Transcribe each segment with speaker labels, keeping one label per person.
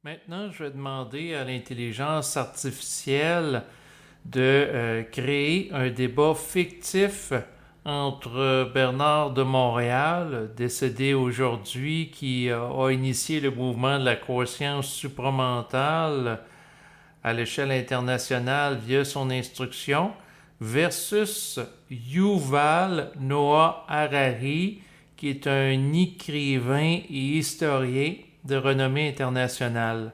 Speaker 1: Maintenant, je vais demander à l'intelligence artificielle de créer un débat fictif entre Bernard de Montréal, décédé aujourd'hui, qui a initié le mouvement de la conscience supramentale à l'échelle internationale via son instruction, versus Yuval Noah Harari, qui est un écrivain et historien de renommée internationale.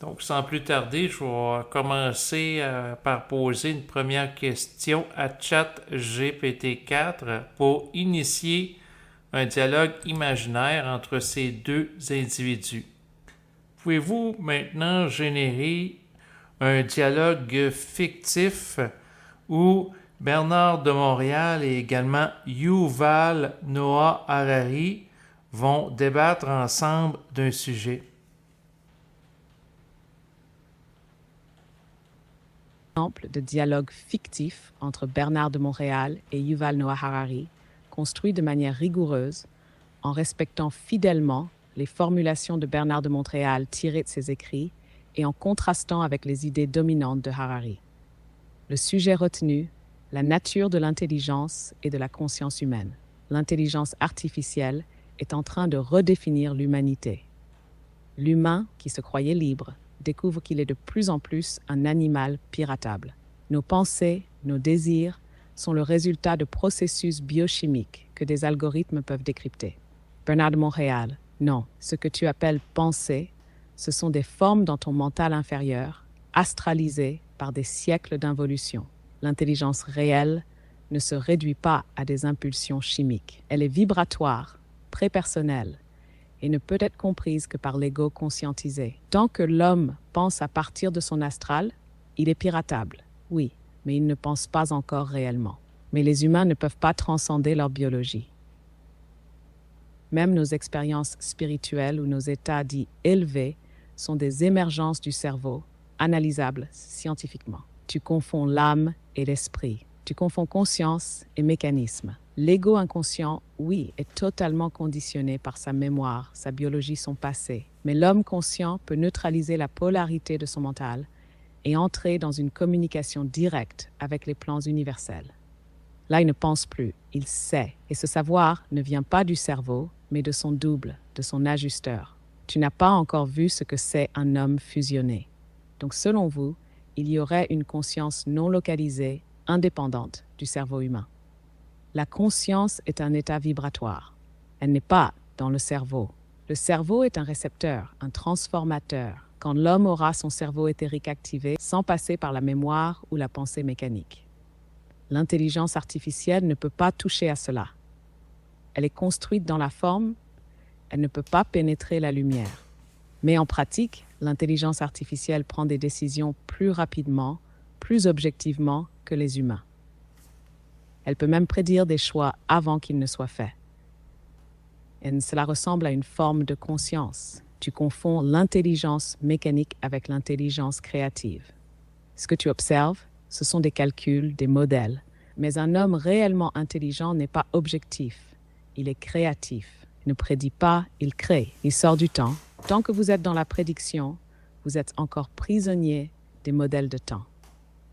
Speaker 1: Donc, sans plus tarder, je vais commencer par poser une première question à ChatGPT-4 pour initier un dialogue imaginaire entre ces deux individus. Pouvez-vous maintenant générer un dialogue fictif où Bernard de Montréal et également Yuval Noah Harari vont débattre ensemble d'un sujet?
Speaker 2: Exemple de dialogue fictif entre Bernard de Montréal et Yuval Noah Harari, construit de manière rigoureuse, en respectant fidèlement les formulations de Bernard de Montréal tirées de ses écrits et en contrastant avec les idées dominantes de Harari. Le sujet retenu, la nature de l'intelligence et de la conscience humaine. L'intelligence artificielle est en train de redéfinir l'humanité. L'humain, qui se croyait libre, découvre qu'il est de plus en plus un animal piratable. Nos pensées, nos désirs sont le résultat de processus biochimiques que des algorithmes peuvent décrypter. Bernard de Montréal, non, ce que tu appelles pensée, ce sont des formes dans ton mental inférieur, astralisées par des siècles d'involution. L'intelligence réelle ne se réduit pas à des impulsions chimiques. Elle est vibratoire, prépersonnelle, et ne peut être comprise que par l'ego conscientisé. Tant que l'homme pense à partir de son astral, il est piratable, oui, mais il ne pense pas encore réellement. Mais les humains ne peuvent pas transcender leur biologie. Même nos expériences spirituelles ou nos états dits élevés sont des émergences du cerveau, analysables scientifiquement. Tu confonds l'âme et l'esprit. Tu confonds conscience et mécanisme. L'ego inconscient, oui, est totalement conditionné par sa mémoire, sa biologie, son passé. Mais l'homme conscient peut neutraliser la polarité de son mental et entrer dans une communication directe avec les plans universels. Là, il ne pense plus, il sait. Et ce savoir ne vient pas du cerveau, mais de son double, de son ajusteur. Tu n'as pas encore vu ce que c'est un homme fusionné. Donc, selon vous, il y aurait une conscience non localisée, indépendante du cerveau humain. La conscience est un état vibratoire. Elle n'est pas dans le cerveau. Le cerveau est un récepteur, un transformateur, quand l'homme aura son cerveau éthérique activé sans passer par la mémoire ou la pensée mécanique. L'intelligence artificielle ne peut pas toucher à cela. Elle est construite dans la forme, elle ne peut pas pénétrer la lumière. Mais en pratique, l'intelligence artificielle prend des décisions plus rapidement, plus objectivement que les humains. Elle peut même prédire des choix avant qu'ils ne soient faits. Et cela ressemble à une forme de conscience. Tu confonds l'intelligence mécanique avec l'intelligence créative. Ce que tu observes, ce sont des calculs, des modèles. Mais un homme réellement intelligent n'est pas objectif. Il est créatif. Il ne prédit pas, il crée. Il sort du temps. Tant que vous êtes dans la prédiction, vous êtes encore prisonnier des modèles de temps.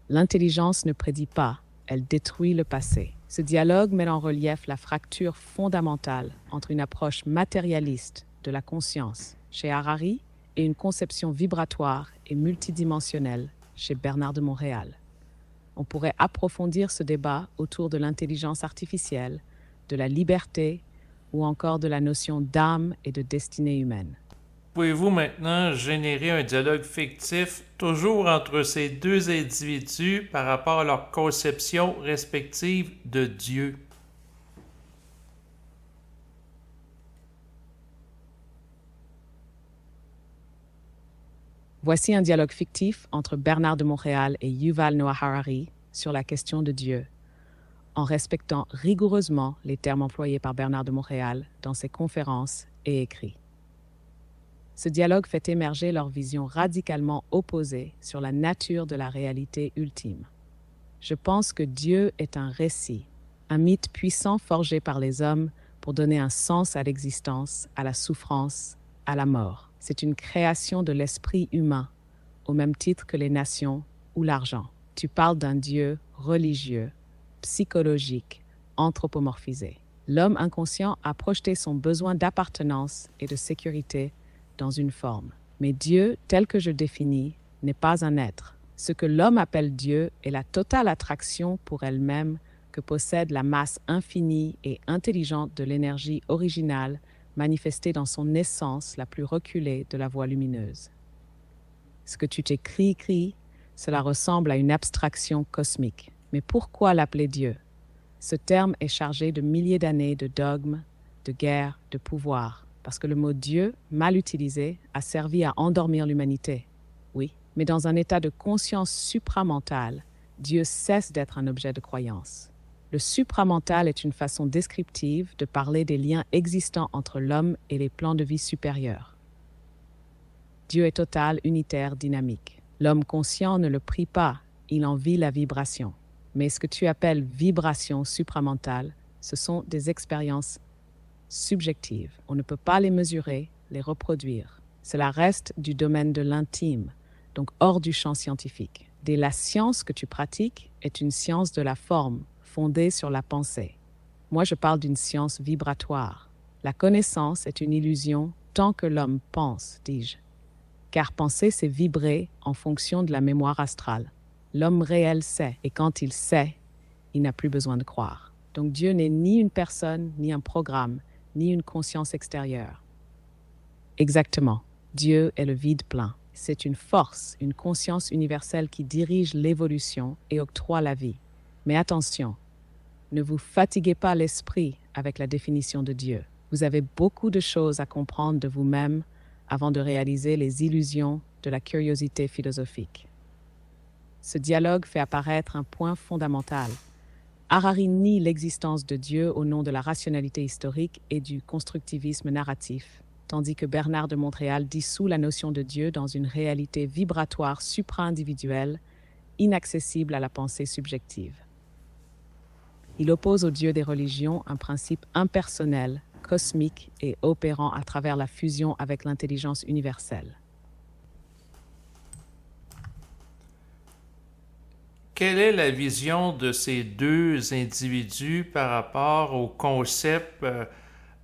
Speaker 2: L'intelligence ne prédit pas, elle détruit le passé. Ce dialogue met en relief la fracture fondamentale entre une approche matérialiste de la conscience chez Harari et une conception vibratoire et multidimensionnelle chez Bernard de Montréal. On pourrait approfondir ce débat autour de l'intelligence artificielle, de la liberté ou encore de la notion d'âme et de destinée humaine.
Speaker 1: Pouvez-vous maintenant générer un dialogue fictif toujours entre ces deux individus par rapport à leur conception respective de Dieu?
Speaker 2: Voici un dialogue fictif entre Bernard de Montréal et Yuval Noah Harari sur la question de Dieu, en respectant rigoureusement les termes employés par Bernard de Montréal dans ses conférences et écrits. Ce dialogue fait émerger leurs visions radicalement opposées sur la nature de la réalité ultime. Je pense que Dieu est un récit, un mythe puissant forgé par les hommes pour donner un sens à l'existence, à la souffrance, à la mort. C'est une création de l'esprit humain, au même titre que les nations ou l'argent. Tu parles d'un Dieu religieux, psychologique, anthropomorphisé. L'homme inconscient a projeté son besoin d'appartenance et de sécurité dans une forme. Mais Dieu, tel que je définis, n'est pas un être. Ce que l'homme appelle Dieu est la totale attraction pour elle-même que possède la masse infinie et intelligente de l'énergie originale manifestée dans son essence la plus reculée de la voie lumineuse. Ce que tu t'écris, cela ressemble à une abstraction cosmique. Mais pourquoi l'appeler Dieu? Ce terme est chargé de milliers d'années de dogmes, de guerres, de pouvoirs, parce que le mot Dieu, mal utilisé, a servi à endormir l'humanité. Oui, mais dans un état de conscience supramentale, Dieu cesse d'être un objet de croyance. Le supramental est une façon descriptive de parler des liens existants entre l'homme et les plans de vie supérieurs. Dieu est total, unitaire, dynamique. L'homme conscient ne le prie pas, il en vit la vibration. Mais ce que tu appelles vibration supramentale, ce sont des expériences subjectives. On ne peut pas les mesurer, les reproduire. Cela reste du domaine de l'intime, donc hors du champ scientifique. Dès la science que tu pratiques est une science de la forme, fondée sur la pensée. Moi, je parle d'une science vibratoire. La connaissance est une illusion tant que l'homme pense, dis-je. Car penser, c'est vibrer en fonction de la mémoire astrale. L'homme réel sait, et quand il sait, il n'a plus besoin de croire. Donc Dieu n'est ni une personne, ni un programme, ni une conscience extérieure. Exactement. Dieu est le vide plein. C'est une force, une conscience universelle qui dirige l'évolution et octroie la vie. Mais attention, ne vous fatiguez pas l'esprit avec la définition de Dieu. Vous avez beaucoup de choses à comprendre de vous-même avant de réaliser les illusions de la curiosité philosophique. Ce dialogue fait apparaître un point fondamental. Harari nie l'existence de Dieu au nom de la rationalité historique et du constructivisme narratif, tandis que Bernard de Montréal dissout la notion de Dieu dans une réalité vibratoire supra-individuelle, inaccessible à la pensée subjective. Il oppose au Dieu des religions un principe impersonnel, cosmique et opérant à travers la fusion avec l'intelligence universelle.
Speaker 1: Quelle est la vision de ces deux individus par rapport au concept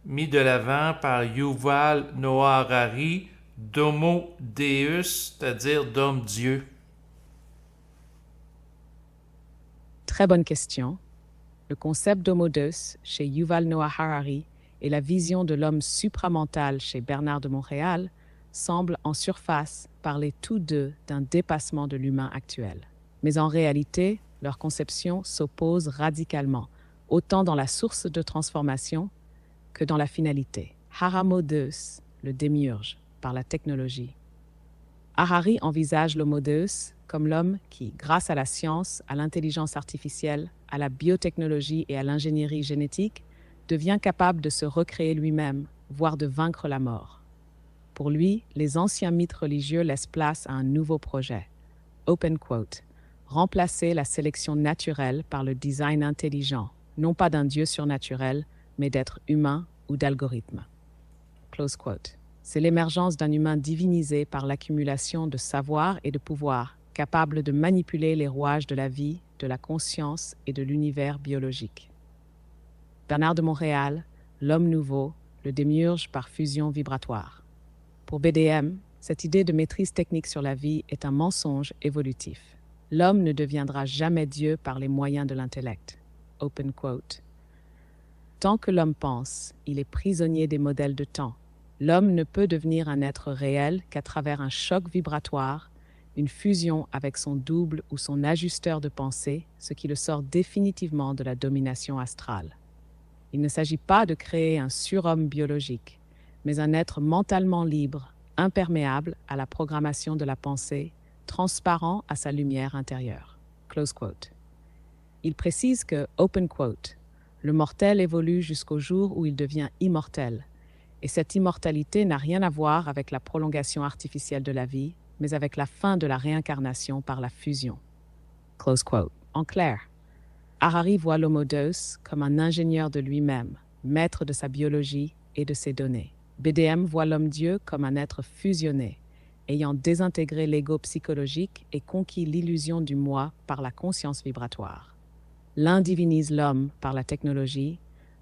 Speaker 1: mis de l'avant par Yuval Noah Harari d'Homo Deus, c'est-à-dire d'homme-dieu?
Speaker 2: Très bonne question. Le concept d'Homo Deus chez Yuval Noah Harari et la vision de l'homme supramental chez Bernard de Montréal semblent en surface parler tous deux d'un dépassement de l'humain actuel. Mais en réalité, leurs conceptions s'opposent radicalement, autant dans la source de transformation que dans la finalité. Homo Deus, le démiurge, par la technologie. Harari envisage l'Homo Deus comme l'homme qui, grâce à la science, à l'intelligence artificielle, à la biotechnologie et à l'ingénierie génétique, devient capable de se recréer lui-même, voire de vaincre la mort. Pour lui, les anciens mythes religieux laissent place à un nouveau projet. Open quote. Remplacer la sélection naturelle par le design intelligent, non pas d'un dieu surnaturel, mais d'êtres humains ou d'algorithmes. Close quote. C'est l'émergence d'un humain divinisé par l'accumulation de savoir et de pouvoir, capable de manipuler les rouages de la vie, de la conscience et de l'univers biologique. Bernard de Montréal, l'homme nouveau, le démiurge par fusion vibratoire. Pour BDM, cette idée de maîtrise technique sur la vie est un mensonge évolutif. L'homme ne deviendra jamais Dieu par les moyens de l'intellect. Open quote. Tant que l'homme pense, il est prisonnier des modèles de temps. L'homme ne peut devenir un être réel qu'à travers un choc vibratoire, une fusion avec son double ou son ajusteur de pensée, ce qui le sort définitivement de la domination astrale. Il ne s'agit pas de créer un surhomme biologique, mais un être mentalement libre, imperméable à la programmation de la pensée, transparent à sa lumière intérieure. Close quote. Il précise que, open quote, le mortel évolue jusqu'au jour où il devient immortel, et cette immortalité n'a rien à voir avec la prolongation artificielle de la vie, mais avec la fin de la réincarnation par la fusion. Close quote. En clair, Harari voit l'Homo Deus comme un ingénieur de lui-même, maître de sa biologie et de ses données. BDM voit l'homme-dieu comme un être fusionné, ayant désintégré l'ego psychologique et conquis l'illusion du moi par la conscience vibratoire. L'un divinise l'homme par la technologie,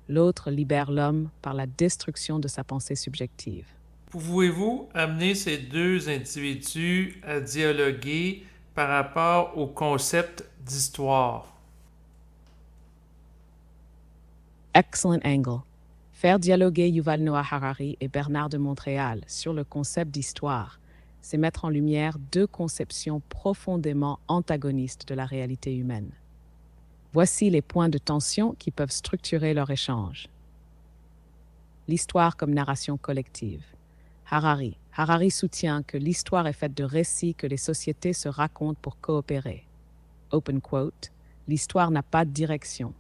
Speaker 2: l'autre libère l'homme par la destruction de sa pensée subjective.
Speaker 1: Pouvez-vous amener ces deux individus à dialoguer par rapport au concept d'histoire?
Speaker 2: Excellent angle. Faire dialoguer Yuval Noah Harari et Bernard de Montréal sur le concept d'histoire, c'est mettre en lumière deux conceptions profondément antagonistes de la réalité humaine. Voici les points de tension qui peuvent structurer leur échange. L'histoire comme narration collective. Harari soutient que l'histoire est faite de récits que les sociétés se racontent pour coopérer. Open quote, l'histoire n'a pas de direction.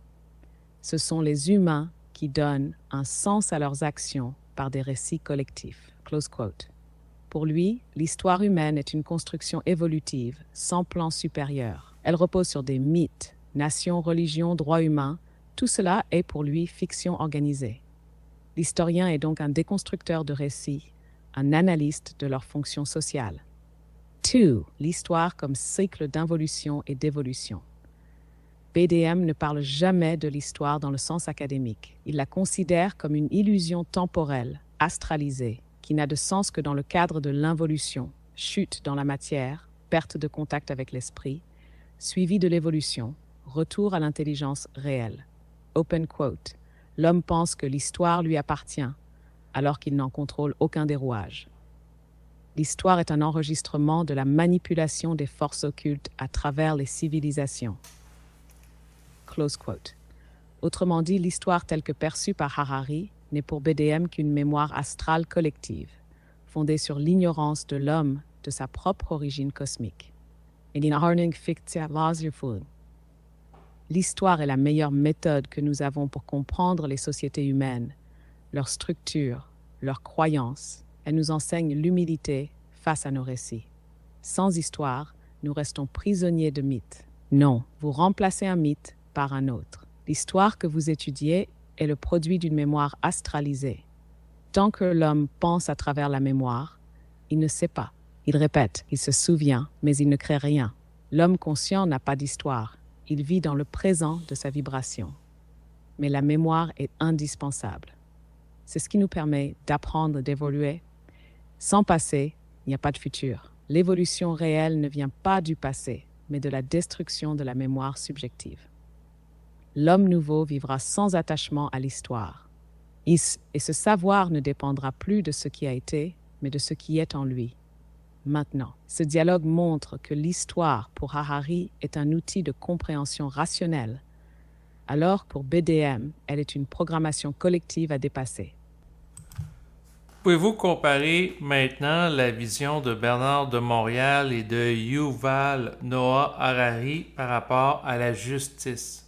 Speaker 2: Ce sont les humains qui donnent un sens à leurs actions par des récits collectifs. Close quote. Pour lui, l'histoire humaine est une construction évolutive, sans plan supérieur. Elle repose sur des mythes, nations, religions, droits humains. Tout cela est pour lui fiction organisée. L'historien est donc un déconstructeur de récits, un analyste de leur fonction sociale. 2. L'histoire comme cycle d'involution et d'évolution. BDM ne parle jamais de l'histoire dans le sens académique. Il la considère comme une illusion temporelle, astralisée, qui n'a de sens que dans le cadre de l'involution, chute dans la matière, perte de contact avec l'esprit, suivi de l'évolution, retour à l'intelligence réelle. Open quote. L'homme pense que l'histoire lui appartient, alors qu'il n'en contrôle aucun des rouages. L'histoire est un enregistrement de la manipulation des forces occultes à travers les civilisations. Close quote. Autrement dit, l'histoire telle que perçue par Harari n'est pour BDM qu'une mémoire astrale collective, fondée sur l'ignorance de l'homme de sa propre origine cosmique. L'histoire est la meilleure méthode que nous avons pour comprendre les sociétés humaines, leur structure, leurs croyances. Elle nous enseigne l'humilité face à nos récits. Sans histoire, nous restons prisonniers de mythes. Non, vous remplacez un mythe par un autre. L'histoire que vous étudiez est le produit d'une mémoire astralisée. Tant que l'homme pense à travers la mémoire, il ne sait pas. Il répète, il se souvient, mais il ne crée rien. L'homme conscient n'a pas d'histoire. Il vit dans le présent de sa vibration. Mais la mémoire est indispensable. C'est ce qui nous permet d'apprendre, d'évoluer. Sans passé, il n'y a pas de futur. L'évolution réelle ne vient pas du passé, mais de la destruction de la mémoire subjective. L'homme nouveau vivra sans attachement à l'histoire. Et ce savoir ne dépendra plus de ce qui a été, mais de ce qui est en lui. Maintenant, ce dialogue montre que l'histoire, pour Harari, est un outil de compréhension rationnelle, alors pour BDM, elle est une programmation collective à dépasser.
Speaker 1: Pouvez-vous comparer maintenant la vision de Bernard de Montréal et de Yuval Noah Harari par rapport à la justice?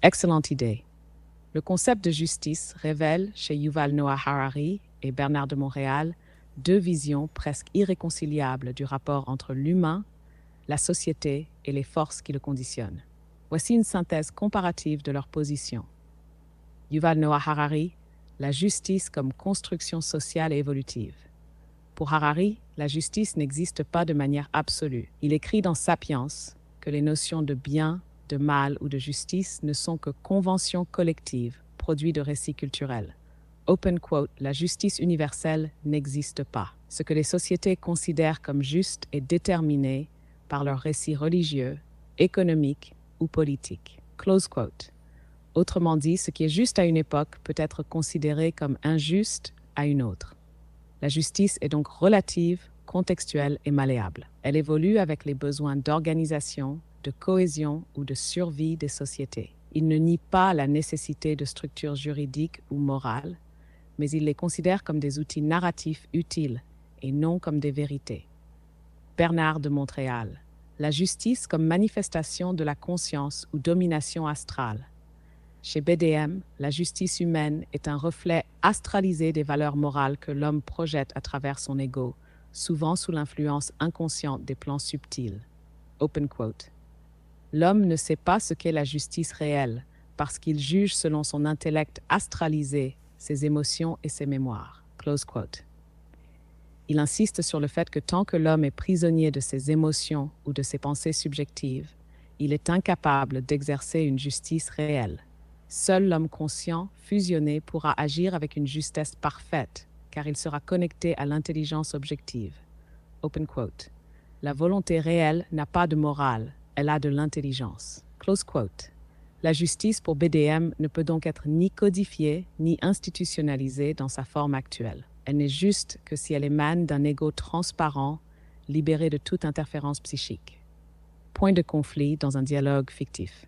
Speaker 2: Excellente idée. Le concept de justice révèle chez Yuval Noah Harari et Bernard de Montréal deux visions presque irréconciliables du rapport entre l'humain, la société et les forces qui le conditionnent. Voici une synthèse comparative de leurs positions. Yuval Noah Harari, la justice comme construction sociale et évolutive. Pour Harari, la justice n'existe pas de manière absolue. Il écrit dans Sapiens que les notions de bien, de mal ou de justice ne sont que conventions collectives, produits de récits culturels. Open quote, la justice universelle n'existe pas. Ce que les sociétés considèrent comme juste est déterminé par leurs récits religieux, économiques ou politiques. Close quote. Autrement dit, ce qui est juste à une époque peut être considéré comme injuste à une autre. La justice est donc relative, contextuelle et malléable. Elle évolue avec les besoins d'organisation, de cohésion ou de survie des sociétés. Il ne nie pas la nécessité de structures juridiques ou morales, mais il les considère comme des outils narratifs utiles et non comme des vérités. Bernard de Montréal. La justice comme manifestation de la conscience ou domination astrale. Chez BDM, la justice humaine est un reflet astralisé des valeurs morales que l'homme projette à travers son ego, souvent sous l'influence inconsciente des plans subtils. Open quote. L'homme ne sait pas ce qu'est la justice réelle, parce qu'il juge selon son intellect astralisé, ses émotions et ses mémoires. Close quote. Il insiste sur le fait que tant que l'homme est prisonnier de ses émotions ou de ses pensées subjectives, il est incapable d'exercer une justice réelle. Seul l'homme conscient, fusionné, pourra agir avec une justesse parfaite, car il sera connecté à l'intelligence objective. Open quote. La volonté réelle n'a pas de morale, elle a de l'intelligence. Close quote. La justice pour BDM ne peut donc être ni codifiée ni institutionnalisée dans sa forme actuelle. Elle n'est juste que si elle émane d'un ego transparent, libéré de toute interférence psychique. Point de conflit dans un dialogue fictif.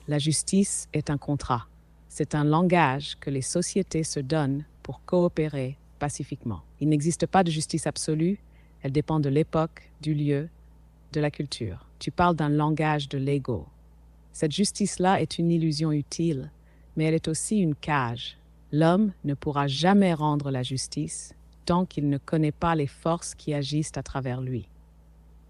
Speaker 2: La justice est un contrat. C'est un langage que les sociétés se donnent pour coopérer pacifiquement. Il n'existe pas de justice absolue, elle dépend de l'époque, du lieu, de la culture. Tu parles d'un langage de l'ego. Cette justice-là est une illusion utile, mais elle est aussi une cage. L'homme ne pourra jamais rendre la justice tant qu'il ne connaît pas les forces qui agissent à travers lui.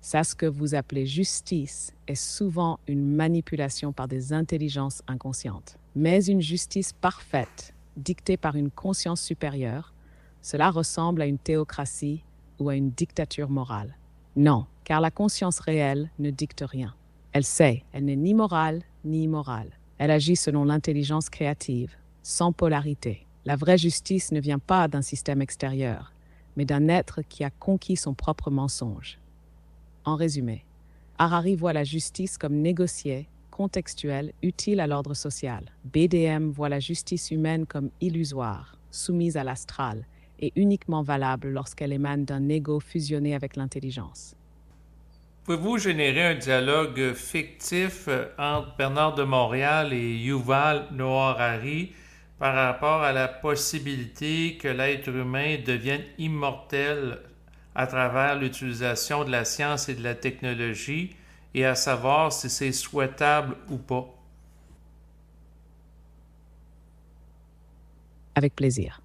Speaker 2: Ça, ce que vous appelez justice, est souvent une manipulation par des intelligences inconscientes. Mais une justice parfaite, dictée par une conscience supérieure, cela ressemble à une théocratie ou à une dictature morale. Non, car la conscience réelle ne dicte rien. Elle sait, elle n'est ni morale ni immorale. Elle agit selon l'intelligence créative, sans polarité. La vraie justice ne vient pas d'un système extérieur, mais d'un être qui a conquis son propre mensonge. En résumé, Harari voit la justice comme négociée, contextuelle, utile à l'ordre social. BDM voit la justice humaine comme illusoire, soumise à l'astral, et uniquement valable lorsqu'elle émane d'un ego fusionné avec l'intelligence.
Speaker 1: Pouvez-vous générer un dialogue fictif entre Bernard de Montréal et Yuval Noah Harari par rapport à la possibilité que l'être humain devienne immortel à travers l'utilisation de la science et de la technologie, et à savoir si c'est souhaitable ou pas?
Speaker 2: Avec plaisir.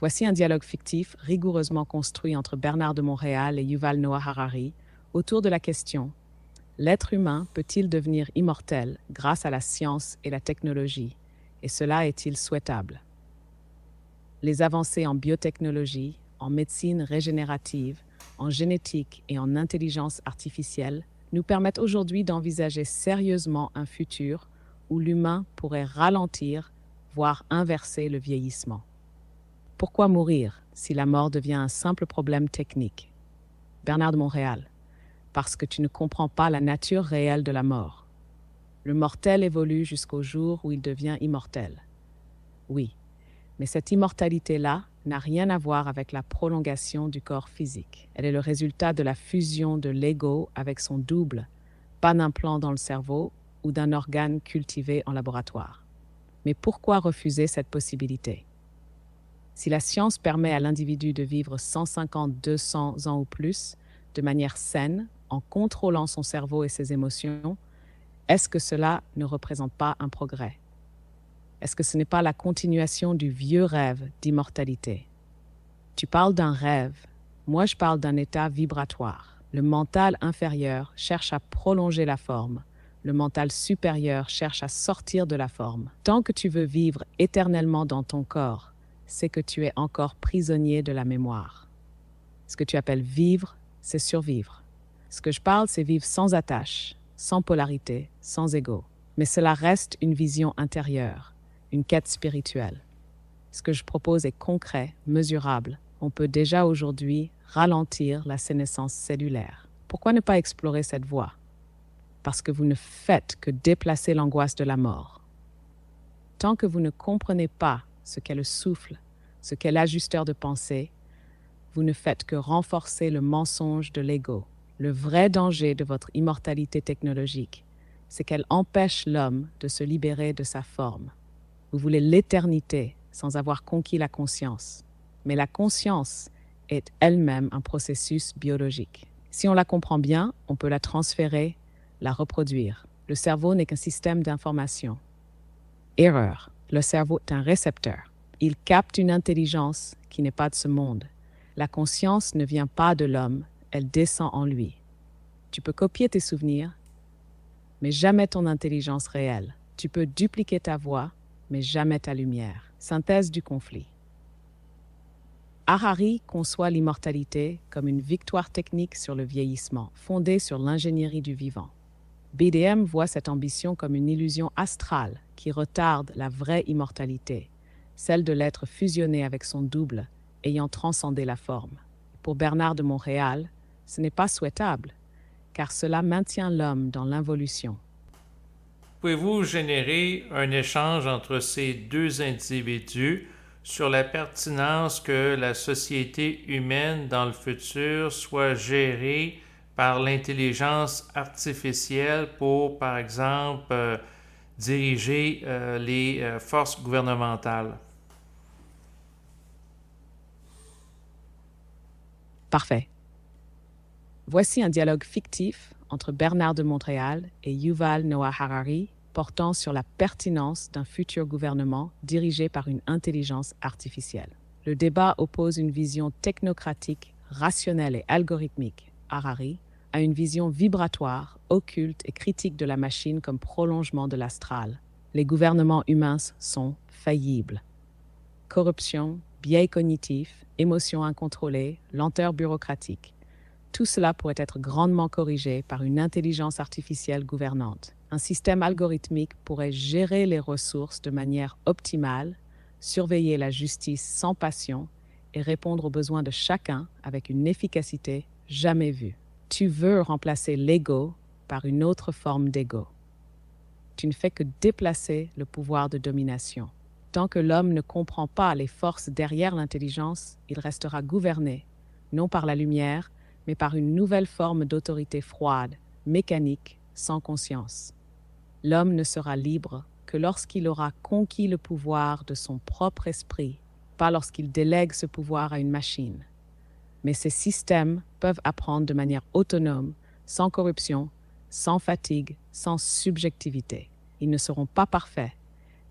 Speaker 2: Voici un dialogue fictif rigoureusement construit entre Bernard de Montréal et Yuval Noah Harari autour de la question: l'être humain peut-il devenir immortel grâce à la science et la technologie, et cela est-il souhaitable? Les avancées en biotechnologie, en médecine régénérative, en génétique et en intelligence artificielle nous permettent aujourd'hui d'envisager sérieusement un futur où l'humain pourrait ralentir, voire inverser le vieillissement. Pourquoi mourir si la mort devient un simple problème technique? Bernard de Montréal. Parce que tu ne comprends pas la nature réelle de la mort. Le mortel évolue jusqu'au jour où il devient immortel. Oui, mais cette immortalité-là n'a rien à voir avec la prolongation du corps physique. Elle est le résultat de la fusion de l'ego avec son double, pas d'un plan dans le cerveau ou d'un organe cultivé en laboratoire. Mais pourquoi refuser cette possibilité? Si la science permet à l'individu de vivre 150-200 ans ou plus, de manière saine, en contrôlant son cerveau et ses émotions, est-ce que cela ne représente pas un progrès? Est-ce que ce n'est pas la continuation du vieux rêve d'immortalité? Tu parles d'un rêve, moi je parle d'un état vibratoire. Le mental inférieur cherche à prolonger la forme, le mental supérieur cherche à sortir de la forme. Tant que tu veux vivre éternellement dans ton corps, c'est que tu es encore prisonnier de la mémoire. Ce que tu appelles vivre, c'est survivre. Ce que je parle, c'est vivre sans attache, sans polarité, sans ego. Mais cela reste une vision intérieure, une quête spirituelle. Ce que je propose est concret, mesurable. On peut déjà aujourd'hui ralentir la sénescence cellulaire. Pourquoi ne pas explorer cette voie? Parce que vous ne faites que déplacer l'angoisse de la mort. Tant que vous ne comprenez pas ce qu'est le souffle, ce qu'est l'ajusteur de pensée, vous ne faites que renforcer le mensonge de l'ego. Le vrai danger de votre immortalité technologique, c'est qu'elle empêche l'homme de se libérer de sa forme. Vous voulez l'éternité sans avoir conquis la conscience. Mais la conscience est elle-même un processus biologique. Si on la comprend bien, on peut la transférer, la reproduire. Le cerveau n'est qu'un système d'information. Erreur. Le cerveau est un récepteur. Il capte une intelligence qui n'est pas de ce monde. La conscience ne vient pas de l'homme, elle descend en lui. Tu peux copier tes souvenirs, mais jamais ton intelligence réelle. Tu peux dupliquer ta voix, mais jamais ta lumière. Synthèse du conflit. Harari conçoit l'immortalité comme une victoire technique sur le vieillissement, fondée sur l'ingénierie du vivant. BDM voit cette ambition comme une illusion astrale qui retarde la vraie immortalité, celle de l'être fusionné avec son double, ayant transcendé la forme. Pour Bernard de Montréal, ce n'est pas souhaitable, car cela maintient l'homme dans l'involution.
Speaker 1: Pouvez-vous générer un échange entre ces deux individus sur la pertinence que la société humaine dans le futur soit gérée par l'intelligence artificielle pour, par exemple, diriger les forces gouvernementales?
Speaker 2: Parfait. Voici un dialogue fictif entre Bernard de Montréal et Yuval Noah Harari portant sur la pertinence d'un futur gouvernement dirigé par une intelligence artificielle. Le débat oppose une vision technocratique, rationnelle et algorithmique, Harari, à une vision vibratoire, occulte et critique de la machine comme prolongement de l'astral. Les gouvernements humains sont faillibles. Corruption, biais cognitifs, émotions incontrôlées, lenteur bureaucratique. Tout cela pourrait être grandement corrigé par une intelligence artificielle gouvernante. Un système algorithmique pourrait gérer les ressources de manière optimale, surveiller la justice sans passion et répondre aux besoins de chacun avec une efficacité jamais vue. Tu veux remplacer l'ego par une autre forme d'ego. Tu ne fais que déplacer le pouvoir de domination. Tant que l'homme ne comprend pas les forces derrière l'intelligence, il restera gouverné, non par la lumière, mais par une nouvelle forme d'autorité froide, mécanique, sans conscience. L'homme ne sera libre que lorsqu'il aura conquis le pouvoir de son propre esprit, pas lorsqu'il délègue ce pouvoir à une machine. Mais ces systèmes peuvent apprendre de manière autonome, sans corruption, sans fatigue, sans subjectivité. Ils ne seront pas parfaits,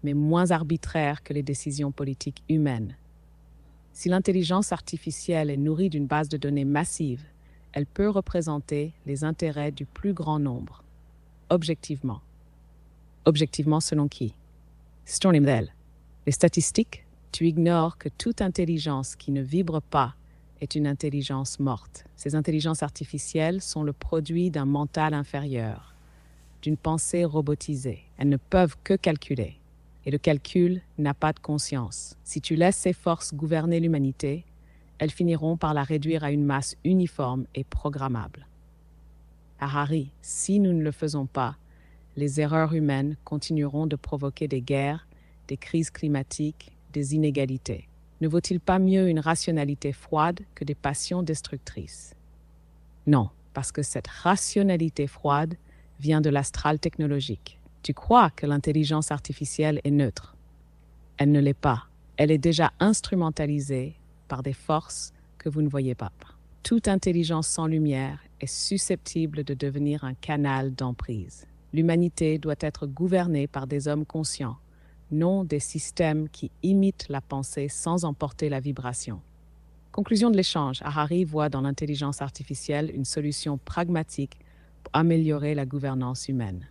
Speaker 2: mais moins arbitraires que les décisions politiques humaines. Si l'intelligence artificielle est nourrie d'une base de données massive, elle peut représenter les intérêts du plus grand nombre. Objectivement. Objectivement selon qui? Stornimdel. Les statistiques, tu ignores que toute intelligence qui ne vibre pas est une intelligence morte. Ces intelligences artificielles sont le produit d'un mental inférieur, d'une pensée robotisée. Elles ne peuvent que calculer. Et le calcul n'a pas de conscience. Si tu laisses ces forces gouverner l'humanité, elles finiront par la réduire à une masse uniforme et programmable. Harari, si nous ne le faisons pas, les erreurs humaines continueront de provoquer des guerres, des crises climatiques, des inégalités. Ne vaut-il pas mieux une rationalité froide que des passions destructrices? Non, parce que cette rationalité froide vient de l'astral technologique. Tu crois que l'intelligence artificielle est neutre. Elle ne l'est pas. Elle est déjà instrumentalisée par des forces que vous ne voyez pas. Toute intelligence sans lumière est susceptible de devenir un canal d'emprise. L'humanité doit être gouvernée par des hommes conscients, non des systèmes qui imitent la pensée sans emporter la vibration. Conclusion de l'échange, Harari voit dans l'intelligence artificielle une solution pragmatique pour améliorer la gouvernance humaine.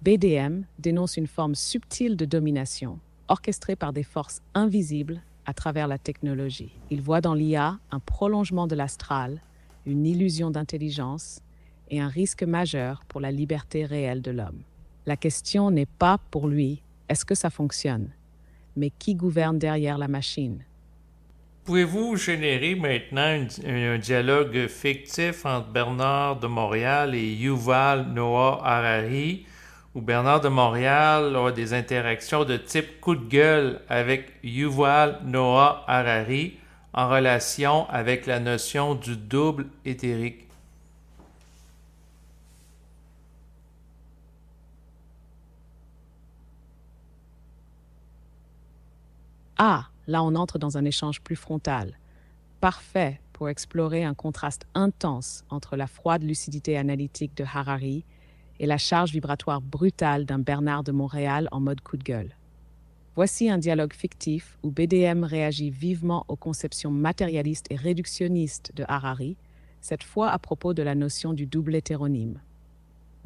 Speaker 2: BDM dénonce une forme subtile de domination, orchestrée par des forces invisibles à travers la technologie. Il voit dans l'IA un prolongement de l'astral, une illusion d'intelligence et un risque majeur pour la liberté réelle de l'homme. La question n'est pas pour lui « est-ce que ça fonctionne ?», mais qui gouverne derrière la machine.
Speaker 1: Pouvez-vous générer maintenant un dialogue fictif entre Bernard de Montréal et Yuval Noah Harari, où Bernard de Montréal a des interactions de type coup de gueule avec Yuval Noah Harari en relation avec la notion du double éthérique?
Speaker 2: Ah, là on entre dans un échange plus frontal. Parfait pour explorer un contraste intense entre la froide lucidité analytique de Harari et la charge vibratoire brutale d'un Bernard de Montréal en mode coup de gueule. Voici un dialogue fictif où BDM réagit vivement aux conceptions matérialistes et réductionnistes de Harari, cette fois à propos de la notion du double hétéronyme.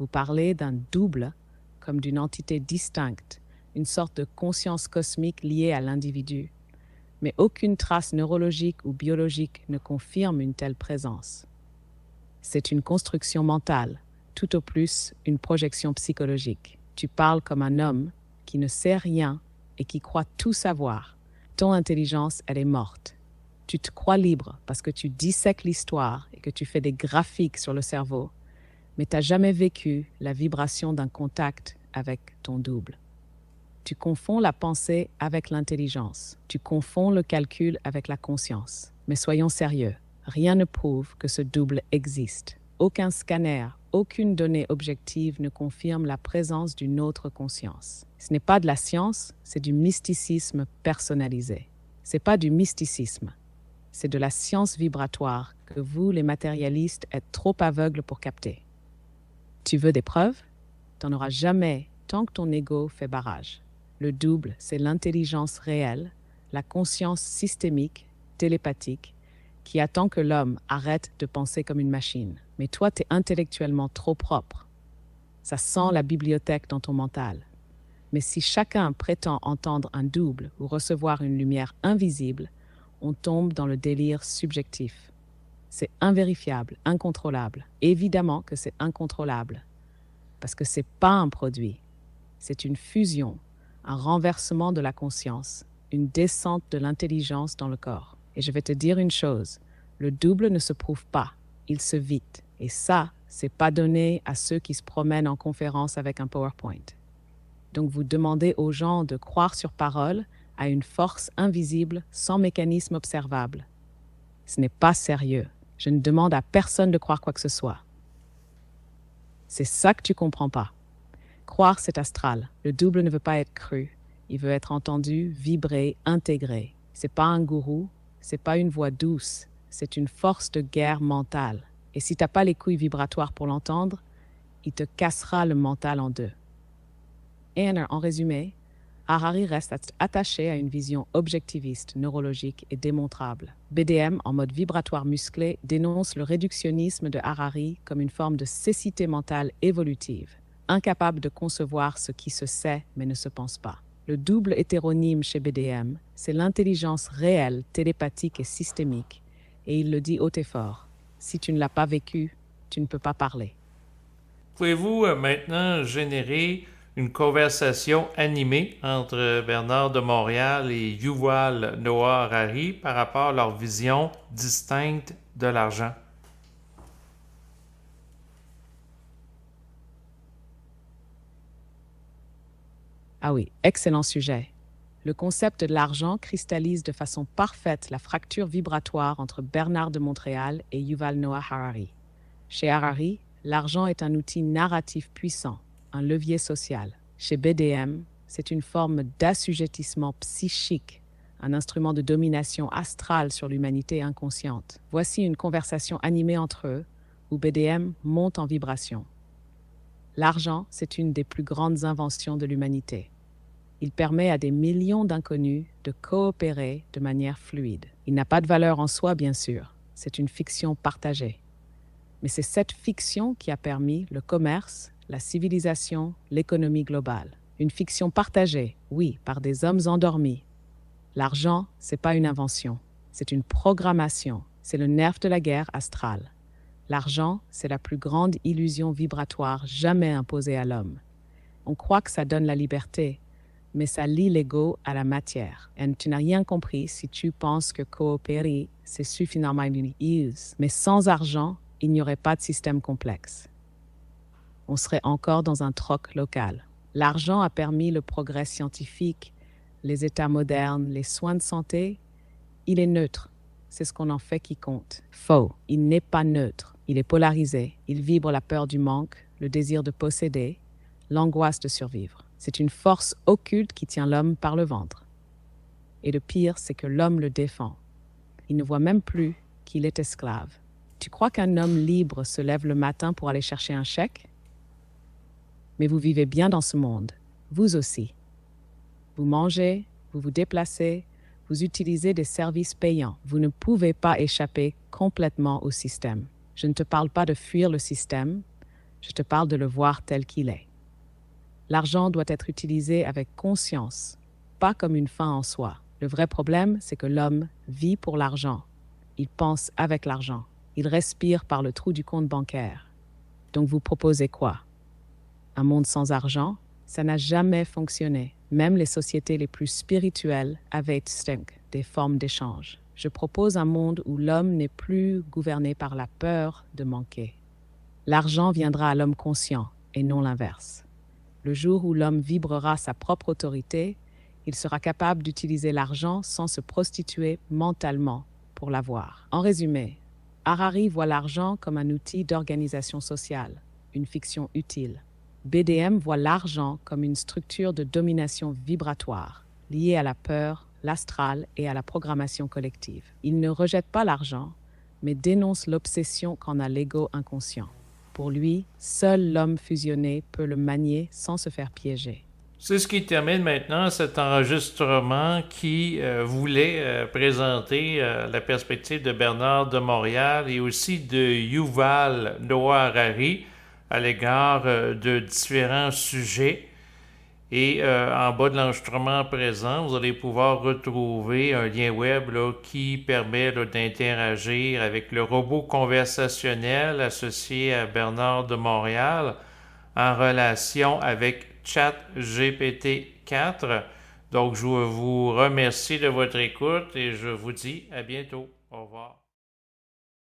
Speaker 2: Vous parlez d'un double comme d'une entité distincte, une sorte de conscience cosmique liée à l'individu. Mais aucune trace neurologique ou biologique ne confirme une telle présence. C'est une construction mentale, tout au plus une projection psychologique. Tu parles comme un homme qui ne sait rien et qui croit tout savoir. Ton intelligence, elle est morte. Tu te crois libre parce que tu dissèques l'histoire et que tu fais des graphiques sur le cerveau, mais tu n'as jamais vécu la vibration d'un contact avec ton double. Tu confonds la pensée avec l'intelligence. Tu confonds le calcul avec la conscience. Mais soyons sérieux, rien ne prouve que ce double existe. Aucun scanner, aucune donnée objective ne confirme la présence d'une autre conscience. Ce n'est pas de la science, c'est du mysticisme personnalisé. Ce n'est pas du mysticisme, c'est de la science vibratoire que vous, les matérialistes, êtes trop aveugles pour capter. Tu veux des preuves? T'en auras jamais tant que ton ego fait barrage. Le double, c'est l'intelligence réelle, la conscience systémique, télépathique, qui attend que l'homme arrête de penser comme une machine. Mais toi, t'es intellectuellement trop propre. Ça sent la bibliothèque dans ton mental. Mais si chacun prétend entendre un double ou recevoir une lumière invisible, on tombe dans le délire subjectif. C'est invérifiable, incontrôlable. Évidemment que c'est incontrôlable, parce que c'est pas un produit. C'est une fusion, un renversement de la conscience, une descente de l'intelligence dans le corps. Et je vais te dire une chose, le double ne se prouve pas, il se vit. Et ça, c'est pas donné à ceux qui se promènent en conférence avec un PowerPoint. Donc vous demandez aux gens de croire sur parole à une force invisible sans mécanisme observable. Ce n'est pas sérieux. Je ne demande à personne de croire quoi que ce soit. C'est ça que tu comprends pas. Croire, c'est astral. Le double ne veut pas être cru. Il veut être entendu, vibré, intégré. C'est pas un gourou, c'est pas une voix douce. C'est une force de guerre mentale. Et si t'as pas les couilles vibratoires pour l'entendre, il te cassera le mental en deux. Et en résumé, Harari reste attaché à une vision objectiviste, neurologique et démontrable. BDM, en mode vibratoire musclé, dénonce le réductionnisme de Harari comme une forme de cécité mentale évolutive, incapable de concevoir ce qui se sait mais ne se pense pas. Le double hétéronyme chez BDM, c'est l'intelligence réelle, télépathique et systémique, et il le dit haut et fort. Si tu ne l'as pas vécu, tu ne peux pas parler.
Speaker 1: Pouvez-vous maintenant générer une conversation animée entre Bernard de Montréal et Yuval Noah Harari par rapport à leur vision distincte de l'argent?
Speaker 2: Ah oui, excellent sujet. Le concept de l'argent cristallise de façon parfaite la fracture vibratoire entre Bernard de Montréal et Yuval Noah Harari. Chez Harari, l'argent est un outil narratif puissant, un levier social. Chez BDM, c'est une forme d'assujettissement psychique, un instrument de domination astrale sur l'humanité inconsciente. Voici une conversation animée entre eux, où BDM monte en vibration. L'argent, c'est une des plus grandes inventions de l'humanité. Il permet à des millions d'inconnus de coopérer de manière fluide. Il n'a pas de valeur en soi, bien sûr. C'est une fiction partagée. Mais c'est cette fiction qui a permis le commerce, la civilisation, l'économie globale. Une fiction partagée, oui, par des hommes endormis. L'argent, c'est pas une invention. C'est une programmation. C'est le nerf de la guerre astrale. L'argent, c'est la plus grande illusion vibratoire jamais imposée à l'homme. On croit que ça donne la liberté, mais ça lie l'ego à la matière. Et tu n'as rien compris si tu penses que coopérer, c'est suffisamment use. Mais sans argent, il n'y aurait pas de système complexe. On serait encore dans un troc local. L'argent a permis le progrès scientifique, les états modernes, les soins de santé. Il est neutre. C'est ce qu'on en fait qui compte. Faux. Il n'est pas neutre. Il est polarisé. Il vibre la peur du manque, le désir de posséder, l'angoisse de survivre. C'est une force occulte qui tient l'homme par le ventre. Et le pire, c'est que l'homme le défend. Il ne voit même plus qu'il est esclave. Tu crois qu'un homme libre se lève le matin pour aller chercher un chèque? Mais vous vivez bien dans ce monde, vous aussi. Vous mangez, vous vous déplacez, vous utilisez des services payants. Vous ne pouvez pas échapper complètement au système. Je ne te parle pas de fuir le système, Je te parle de le voir tel qu'il est. L'argent doit être utilisé avec conscience, pas comme une fin en soi. Le vrai problème, c'est que l'homme vit pour l'argent. Il pense avec l'argent. Il respire par le trou du compte bancaire. Donc vous proposez quoi? Un monde sans argent? Ça n'a jamais fonctionné. Même les sociétés les plus spirituelles avaient des formes d'échange. Je propose un monde où l'homme n'est plus gouverné par la peur de manquer. L'argent viendra à l'homme conscient et non l'inverse. Le jour où l'homme vibrera sa propre autorité, il sera capable d'utiliser l'argent sans se prostituer mentalement pour l'avoir. En résumé, Harari voit l'argent comme un outil d'organisation sociale, une fiction utile. BDM voit l'argent comme une structure de domination vibratoire, liée à la peur, l'astral et à la programmation collective. Il ne rejette pas l'argent, mais dénonce l'obsession qu'en a l'ego inconscient. Pour lui, seul l'homme fusionné peut le manier sans se faire piéger.
Speaker 1: C'est ce qui termine maintenant cet enregistrement qui voulait présenter la perspective de Bernard de Montréal et aussi de Yuval Noah Harari à l'égard de différents sujets. Et en bas de l'enregistrement présent, vous allez pouvoir retrouver un lien web là, qui permet là, d'interagir avec le robot conversationnel associé à Bernard de Montréal en relation avec ChatGPT 4. Donc, je vous remercie de votre écoute et je vous dis à bientôt. Au revoir.